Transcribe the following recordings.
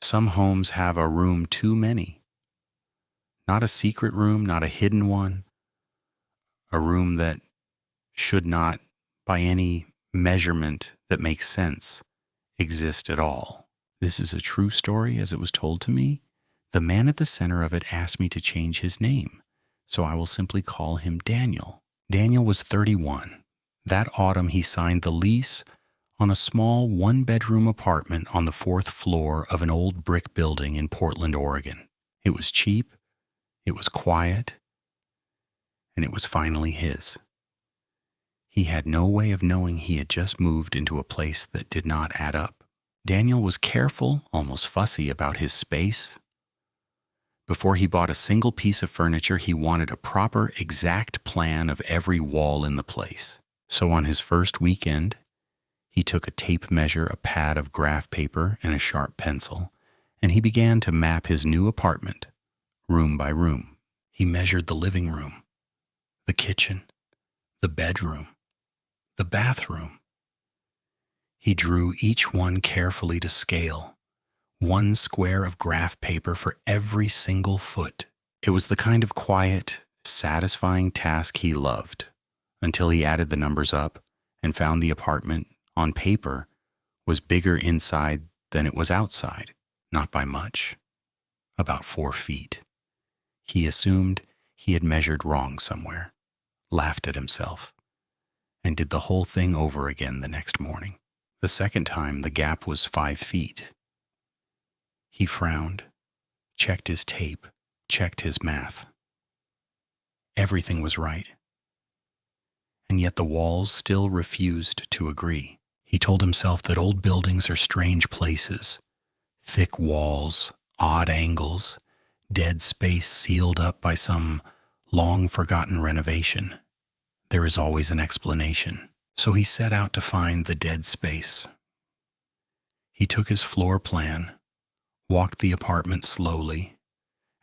Some homes have a room too many. Not a secret room, not a hidden one. A room that should not, by any measurement that makes sense, exist at all. This is a true story as it was told to me. The man at the center of it asked me to change his name, so I will simply call him Daniel. Daniel was 31. That autumn, he signed the lease on a small one-bedroom apartment on the 4th floor of an old brick building in Portland, Oregon. It was cheap, it was quiet, and it was finally his. He had no way of knowing he had just moved into a place that did not add up. Daniel was careful, almost fussy about his space. Before he bought a single piece of furniture, he wanted a proper, exact plan of every wall in the place. So on his first weekend, he took a tape measure, a pad of graph paper, and a sharp pencil, and he began to map his new apartment, room by room. He measured the living room, the kitchen, the bedroom, the bathroom. He drew each one carefully to scale, one square of graph paper for every single foot. It was the kind of quiet, satisfying task he loved, until he added the numbers up and found the apartment, on paper, was bigger inside than it was outside, not by much, about 4 feet. He assumed he had measured wrong somewhere, laughed at himself, and did the whole thing over again the next morning. The second time, the gap was 5 feet. He frowned, checked his tape, checked his math. Everything was right. And yet the walls still refused to agree. He told himself that old buildings are strange places. Thick walls, odd angles, dead space sealed up by some long-forgotten renovation. There is always an explanation. So he set out to find the dead space. He took his floor plan, walked the apartment slowly,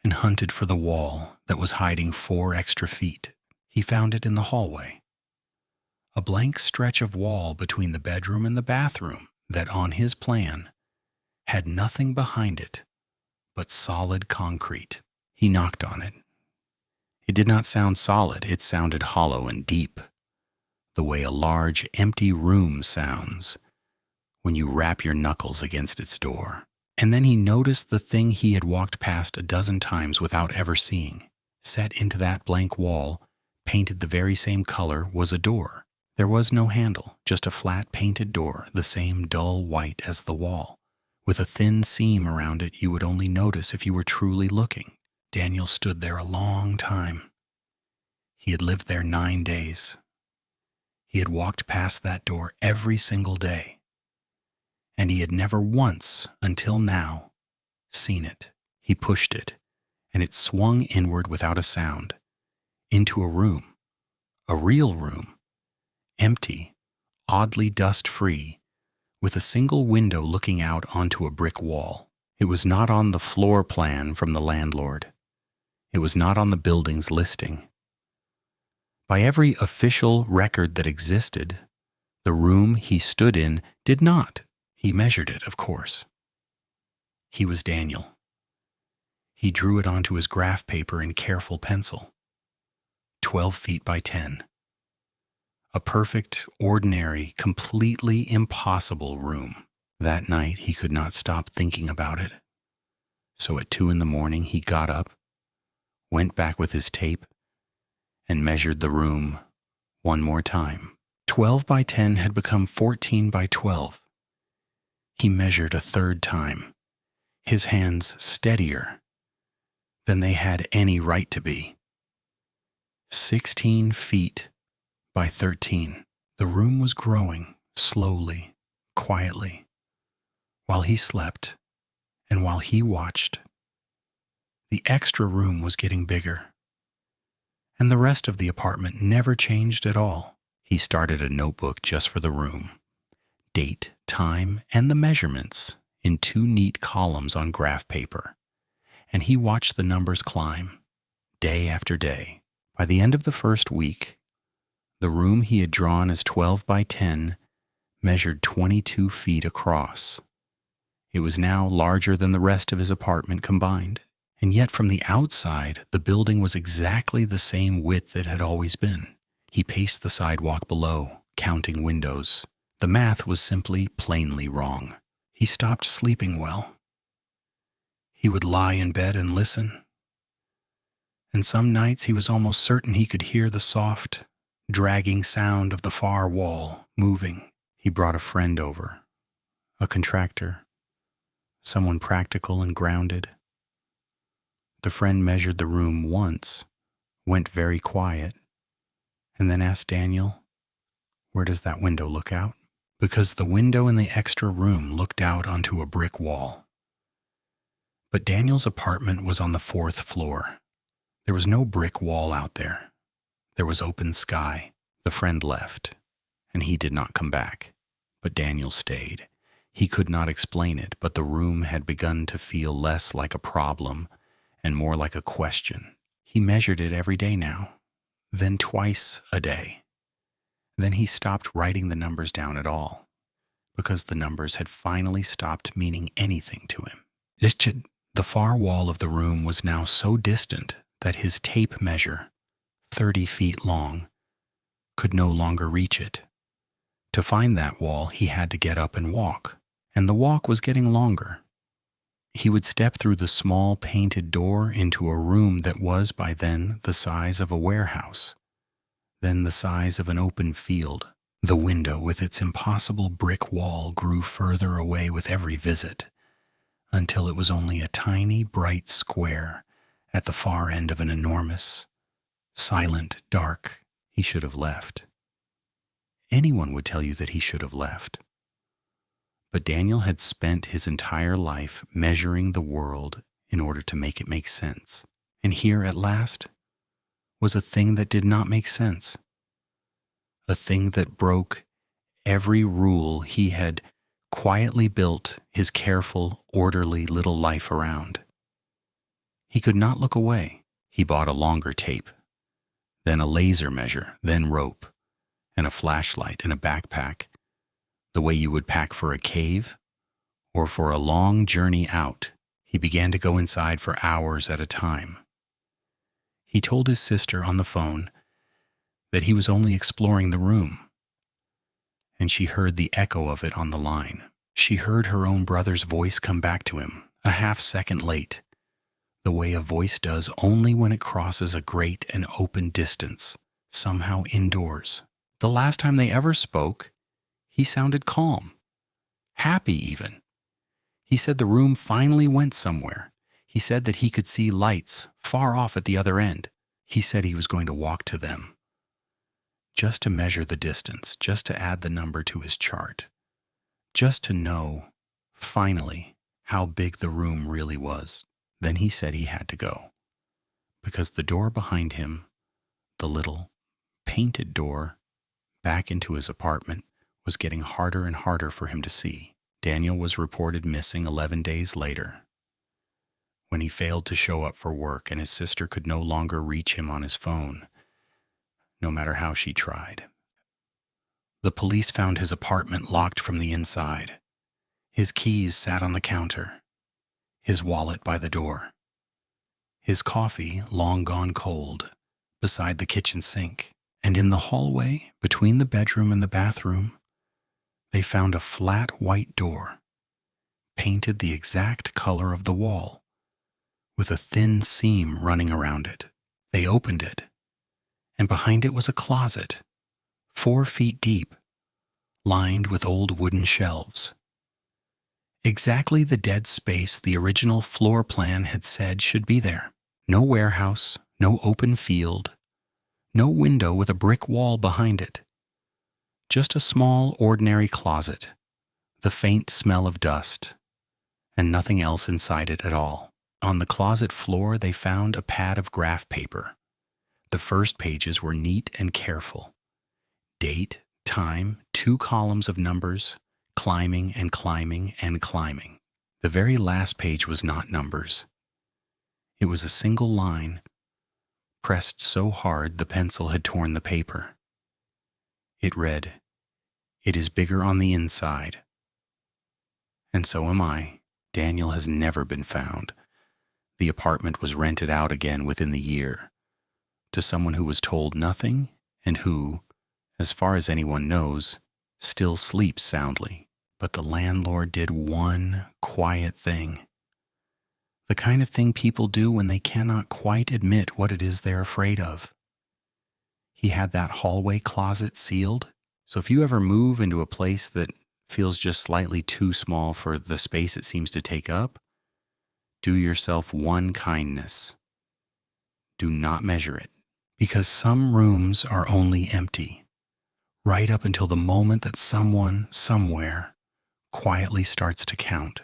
and hunted for the wall that was hiding 4 extra feet. He found it in the hallway. A blank stretch of wall between the bedroom and the bathroom that, on his plan, had nothing behind it but solid concrete. He knocked on it. It did not sound solid, it sounded hollow and deep, the way a large, empty room sounds when you rap your knuckles against its door. And then he noticed the thing he had walked past a dozen times without ever seeing. Set into that blank wall, painted the very same color, was a door. There was no handle, just a flat painted door, the same dull white as the wall, with a thin seam around it you would only notice if you were truly looking. Daniel stood there a long time. He had lived there 9 days. He had walked past that door every single day, and he had never once, until now, seen it. He pushed it, and it swung inward without a sound, into a room, a real room, empty, oddly dust-free, with a single window looking out onto a brick wall. It was not on the floor plan from the landlord. It was not on the building's listing. By every official record that existed, the room he stood in did not. He measured it, of course. He was Daniel. He drew it onto his graph paper in careful pencil. 12 feet by 10. A perfect, ordinary, completely impossible room. That night he could not stop thinking about it. So at 2 a.m, he got up, went back with his tape, and measured the room one more time. 12 by 10 had become 14 by 12. He measured a third time, his hands steadier than they had any right to be. 16 feet by 13. The room was growing slowly, quietly, while he slept and while he watched. The extra room was getting bigger, and the rest of the apartment never changed at all. He started a notebook just for the room, date, time, and the measurements in 2 neat columns on graph paper, and he watched the numbers climb, day after day. By the end of the first week, the room he had drawn as 12 by 10 measured 22 feet across. It was now larger than the rest of his apartment combined, and yet from the outside, the building was exactly the same width it had always been. He paced the sidewalk below, counting windows. The math was simply plainly wrong. He stopped sleeping well. He would lie in bed and listen, and some nights he was almost certain he could hear the soft, dragging sound of the far wall moving. He brought a friend over, a contractor, someone practical and grounded. The friend measured the room once, went very quiet, and then asked Daniel, "Where does that window look out?" Because the window in the extra room looked out onto a brick wall. But Daniel's apartment was on the 4th floor. There was no brick wall out there. There was open sky. The friend left, and he did not come back. But Daniel stayed. He could not explain it, but the room had begun to feel less like a problem and more like a question. He measured it every day now, then twice a day. Then he stopped writing the numbers down at all, because the numbers had finally stopped meaning anything to him. The far wall of the room was now so distant that his tape measure, 30 feet long, could no longer reach it. To find that wall, he had to get up and walk, and the walk was getting longer. He would step through the small painted door into a room that was by then the size of a warehouse, then the size of an open field. The window with its impossible brick wall grew further away with every visit, until it was only a tiny, bright square at the far end of an enormous, silent, dark. He should have left. Anyone would tell you that he should have left. But Daniel had spent his entire life measuring the world in order to make it make sense. And here, at last, was a thing that did not make sense. A thing that broke every rule he had quietly built his careful, orderly little life around. He could not look away. He bought a longer tape, then a laser measure, then rope, and a flashlight and a backpack, the way you would pack for a cave or for a long journey out. He began to go inside for hours at a time. He told his sister on the phone that he was only exploring the room, and she heard the echo of it on the line. She heard her own brother's voice come back to him, a half-second late, the way a voice does only when it crosses a great and open distance, somehow indoors. The last time they ever spoke, he sounded calm, happy even. He said the room finally went somewhere. He said that he could see lights far off at the other end. He said he was going to walk to them, just to measure the distance, just to add the number to his chart, just to know, finally, how big the room really was. Then he said he had to go, because the door behind him, the little painted door back into his apartment, was getting harder and harder for him to see. Daniel was reported missing 11 days later, when he failed to show up for work and his sister could no longer reach him on his phone, no matter how she tried. The police found his apartment locked from the inside. His keys sat on the counter, his wallet by the door, his coffee long gone cold beside the kitchen sink, and in the hallway between the bedroom and the bathroom, they found a flat white door, painted the exact color of the wall, with a thin seam running around it. They opened it, and behind it was a closet, 4 feet deep, lined with old wooden shelves. Exactly the dead space the original floor plan had said should be there. No warehouse, no open field, no window with a brick wall behind it. Just a small, ordinary closet, the faint smell of dust, and nothing else inside it at all. On the closet floor, they found a pad of graph paper. The first pages were neat and careful. Date, time, 2 columns of numbers, climbing and climbing and climbing. The very last page was not numbers. It was a single line, pressed so hard the pencil had torn the paper. It read, "It is bigger on the inside, and so am I." Daniel has never been found. The apartment was rented out again within the year to someone who was told nothing and who, as far as anyone knows, still sleeps soundly. But the landlord did one quiet thing. The kind of thing people do when they cannot quite admit what it is they're afraid of. He had that hallway closet sealed, so if you ever move into a place that feels just slightly too small for the space it seems to take up, do yourself one kindness. Do not measure it, because some rooms are only empty, right up until the moment that someone, somewhere, quietly starts to count.